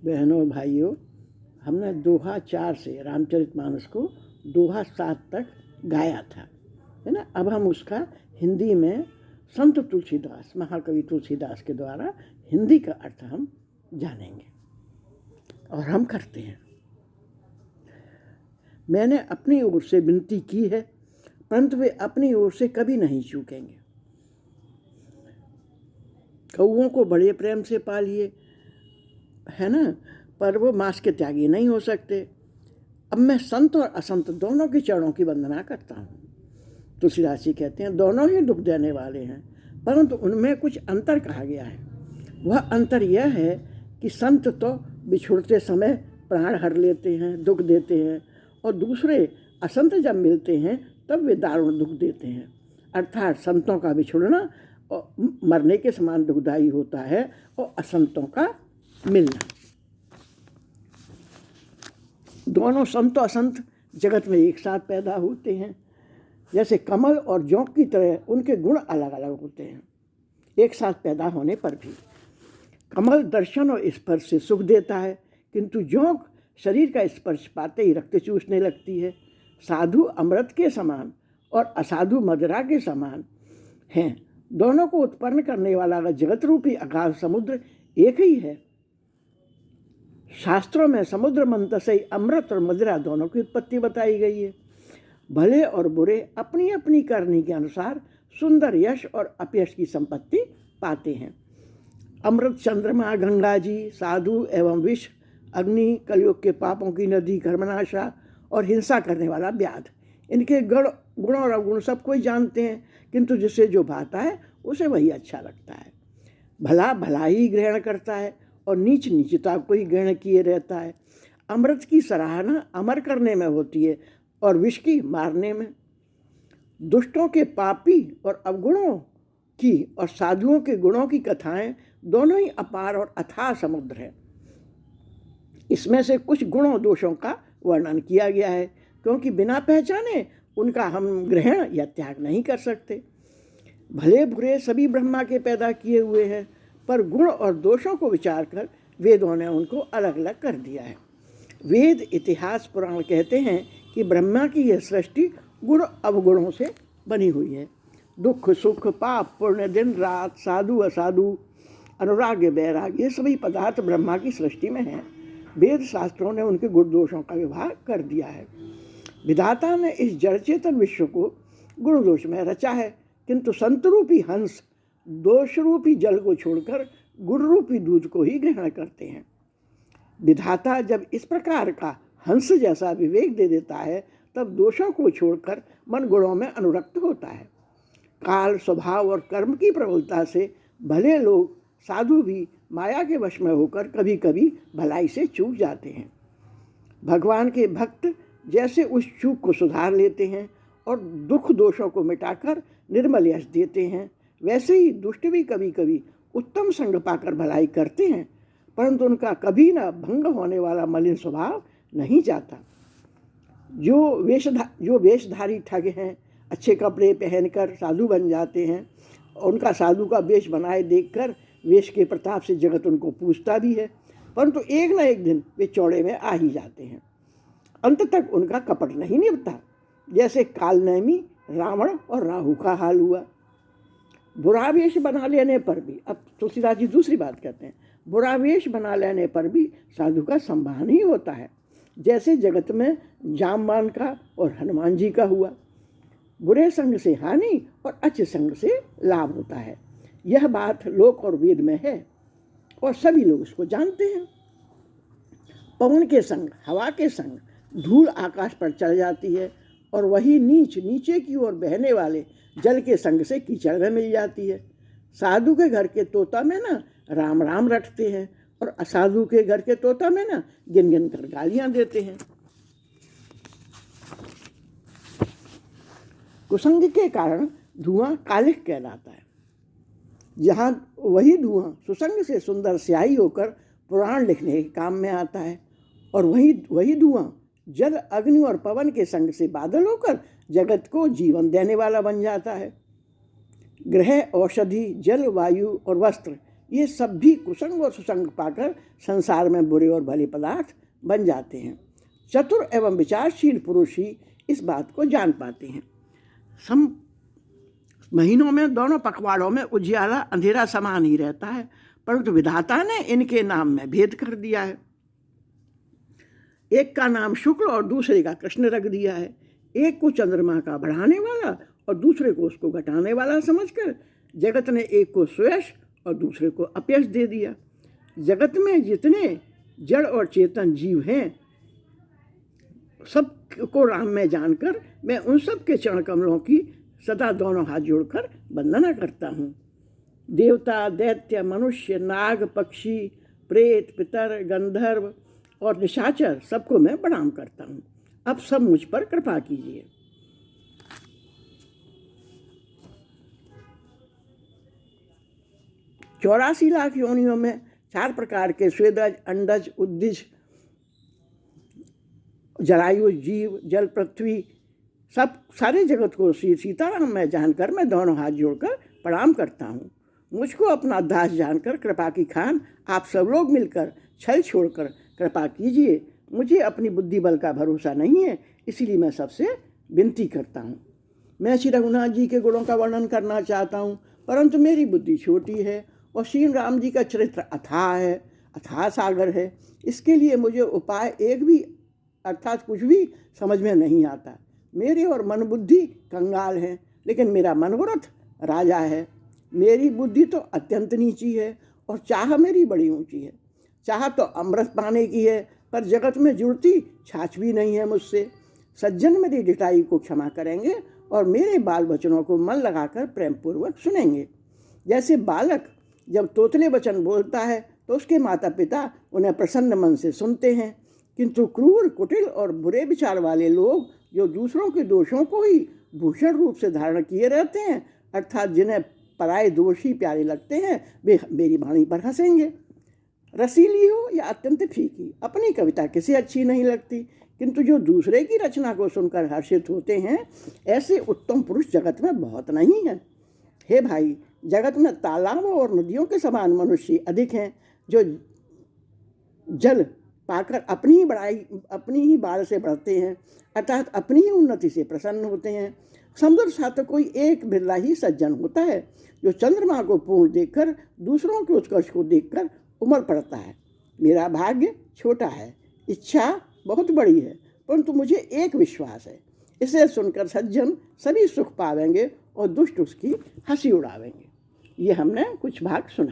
बहनों भाइयों, हमने दोहा 4 से रामचरितमानस को दोहा 7 तक गाया था, है ना। अब हम उसका हिंदी में संत तुलसीदास, महाकवि तुलसीदास के द्वारा हिंदी का अर्थ हम जानेंगे और हम करते हैं। मैंने अपनी ओर से विनती की है, परंतु वे अपनी ओर से कभी नहीं चूकेंगे। कौओं को बड़े प्रेम से पालिए, है ना, पर वो मांस के त्यागी नहीं हो सकते। अब मैं संत और असंत दोनों के चरणों की वंदना करता हूँ। तुलसीदास जी कहते हैं दोनों ही दुख देने वाले हैं, परंतु उनमें कुछ अंतर कहा गया है। वह अंतर यह है कि संत तो बिछुड़ते समय प्राण हर लेते हैं, दुख देते हैं, और दूसरे असंत जब मिलते हैं तब वे दारुण दुख देते हैं। अर्थात संतों का बिछुड़ना और मरने के समान दुखदायी होता है, और असंतों का मिलना। दोनों संत और असंत जगत में एक साथ पैदा होते हैं। जैसे कमल और जौंक की तरह उनके गुण अलग अलग होते हैं, एक साथ पैदा होने पर भी। कमल दर्शन और स्पर्श से सुख देता है, किंतु जौंक शरीर का स्पर्श पाते ही रक्त चूसने लगती है। साधु अमृत के समान और असाधु मदिरा के समान हैं। दोनों को उत्पन्न करने वाला जगत रूपी अगाध समुद्र एक ही है। शास्त्रों में समुद्र मंथन से अमृत और मदिरा दोनों की उत्पत्ति बताई गई है। भले और बुरे अपनी अपनी करनी के अनुसार सुंदर यश और अपयश की संपत्ति पाते हैं। अमृत चंद्रमा, गंगा जी, साधु एवं विष, अग्नि, कलयुग के पापों की नदी, कर्मनाशा और हिंसा करने वाला व्याध, इनके गुण और अवगुण सब कोई जानते हैं, किंतु जिसे जो भाता है उसे वही अच्छा लगता है। भला भला ही ग्रहण करता है और नीच नीचता को ही ग्रहण किए रहता है। अमृत की सराहना अमर करने में होती है और विष की मारने में। दुष्टों के पापी और अवगुणों की और साधुओं के गुणों की कथाएं दोनों ही अपार और अथाह समुद्र है। इसमें से कुछ गुणों दोषों का वर्णन किया गया है, क्योंकि बिना पहचाने उनका हम ग्रहण या त्याग नहीं कर सकते। भले बुरे सभी ब्रह्मा के पैदा किए हुए हैं, पर गुण और दोषों को विचार कर वेदों ने उनको अलग अलग कर दिया है। वेद, इतिहास, पुराण कहते हैं कि ब्रह्मा की यह सृष्टि गुण अवगुणों से बनी हुई है। दुख सुख, पाप पुण्य, दिन रात, साधु असाधु, अनुराग वैराग, ये सभी पदार्थ ब्रह्मा की सृष्टि में हैं। वेद शास्त्रों ने उनके गुण दोषों का विभाग कर दिया है। विधाता ने इस जड़ चेतन विश्व को गुण दोष में रचा है, किंतु संत रूपी हंस दोष रूपी जल को छोड़कर गुण रूपी दूध को ही ग्रहण करते हैं। विधाता जब इस प्रकार का हंस जैसा विवेक दे देता है, तब दोषों को छोड़कर मन गुणों में अनुरक्त होता है। काल, स्वभाव और कर्म की प्रबलता से भले लोग, साधु भी माया के वश में होकर कभी कभी भलाई से चूक जाते हैं। भगवान के भक्त जैसे उस चूक को सुधार लेते हैं और दुख दोषों को मिटाकर निर्मल यश देते हैं, वैसे ही दुष्ट भी कभी कभी उत्तम संग पाकर भलाई करते हैं, परंतु उनका कभी न भंग होने वाला मलिन स्वभाव नहीं जाता। जो वेशधारी ठग हैं, अच्छे कपड़े पहनकर साधु बन जाते हैं, उनका साधु का वेश बनाए देखकर वेश के प्रताप से जगत उनको पूछता भी है, परंतु एक न एक दिन वे चौड़े में आ ही जाते हैं। अंत तक उनका कपट नहीं निभता, जैसे कालनेमी रावण और राहु का हाल हुआ। बुरा वेश बना लेने पर भी, अब तुलसीदास जी दूसरी बात कहते हैं, बुरा वेश बना लेने पर भी साधु का सम्मान ही होता है, जैसे जगत में जामवान का और हनुमान जी का हुआ। बुरे संग से हानि और अच्छे संग से लाभ होता है। यह बात लोक और वेद में है और सभी लोग इसको जानते हैं। पवन के संग, हवा के संग धूल आकाश पर चढ़ जाती है, और वही नीचे की ओर बहने वाले जल के संग से कीचड़ में मिल जाती है। साधु के घर के तोता में ना राम राम रटते हैं, और असाधु के घर के तोता में ना गिन गिन कर गालियां देते हैं। कुसंग के कारण धुआं कालिख कहलाता है। जहाँ वही धुआं सुसंग से सुंदर स्याही होकर पुराण लिखने के काम में आता है, और वही धुआं जल, अग्नि और पवन के संग से बादल होकर जगत को जीवन देने वाला बन जाता है। ग्रह, औषधि, जल, वायु और वस्त्र, ये सब भी कुसंग और सुसंग पाकर संसार में बुरे और भले पदार्थ बन जाते हैं। चतुर एवं विचारशील पुरुष ही इस बात को जान पाते हैं। महीनों में दोनों पखवाड़ों में उजियारा अंधेरा समान ही रहता है, परंतु विधाता ने इनके नाम में भेद कर दिया है। एक का नाम शुक्ल और दूसरे का कृष्ण रख दिया है। एक को चंद्रमा का बढ़ाने वाला और दूसरे को उसको घटाने वाला समझकर जगत ने एक को सुयश और दूसरे को अपयश दे दिया। जगत में जितने जड़ और चेतन जीव हैं, सब को राम में जानकर मैं उन सब के चरण कमलों की सदा दोनों हाथ जोड़कर वंदना करता हूँ। देवता, दैत्य, मनुष्य, नाग, पक्षी, प्रेत, पितर, गंधर्व और निशाचर सबको मैं प्रणाम करता हूँ। अब सब मुझ पर कृपा कीजिए। चौरासी लाख योनियों में 4 प्रकार के स्वेदज, अंडज, उद्दिज, जलायु, जीव, जल, पृथ्वी सब सारे जगत को श्री सीताराम में जानकर मैं दोनों हाथ जोड़कर प्रणाम करता हूँ। मुझको अपना दास जानकर कृपा की खान आप सब लोग मिलकर छल छोड़कर कृपा कीजिए। मुझे अपनी बुद्धि बल का भरोसा नहीं है, इसीलिए मैं सबसे विनती करता हूँ। मैं श्री रघुनाथ जी के गुणों का वर्णन करना चाहता हूँ, परंतु मेरी बुद्धि छोटी है और श्री राम जी का चरित्र अथाह है, अथाह सागर है। इसके लिए मुझे उपाय एक भी अर्थात कुछ भी समझ में नहीं आता। मेरी और मन बुद्धि कंगाल है, लेकिन मेरा मनोरथ राजा है। मेरी बुद्धि तो अत्यंत नीची है और चाह मेरी बड़ी ऊंची है। चाह तो अमृत पाने की है, पर जगत में जुड़ती छाछ भी नहीं है मुझसे। सज्जन मेरी डिटाई को क्षमा करेंगे और मेरे बाल वचनों को मन लगाकर प्रेम पूर्वक सुनेंगे। जैसे बालक जब तोतले वचन बोलता है तो उसके माता पिता उन्हें प्रसन्न मन से सुनते हैं, किंतु क्रूर, कुटिल और बुरे विचार वाले लोग जो दूसरों के दोषों को ही भूषण रूप से धारण किए रहते हैं, अर्थात जिन्हें पराये दोष ही प्यारे लगते हैं, वे मेरी वाणी पर हंसेंगे। रसीली हो या अत्यंत फीकी, अपनी कविता किसे अच्छी नहीं लगती, किंतु जो दूसरे की रचना को सुनकर हर्षित होते हैं, ऐसे उत्तम पुरुष जगत में बहुत नहीं है। हे भाई, जगत में तालाबों और नदियों के समान मनुष्य अधिक हैं, जो जल पाकर अपनी ही बाढ़ से बढ़ते हैं, अर्थात अपनी ही उन्नति से प्रसन्न होते हैं। समुद्र सा तो कोई एक बिरला ही सज्जन होता है, जो चंद्रमा को पूर्ण देखकर दूसरों के उत्कर्ष को देखकर उमड़ पड़ता है। मेरा भाग्य छोटा है, इच्छा बहुत बड़ी है, परंतु मुझे एक विश्वास है, इसे सुनकर सज्जन सभी सुख पावेंगे और दुष्ट उसकी हंसी उड़ावेंगे। ये हमने कुछ भाग सुना।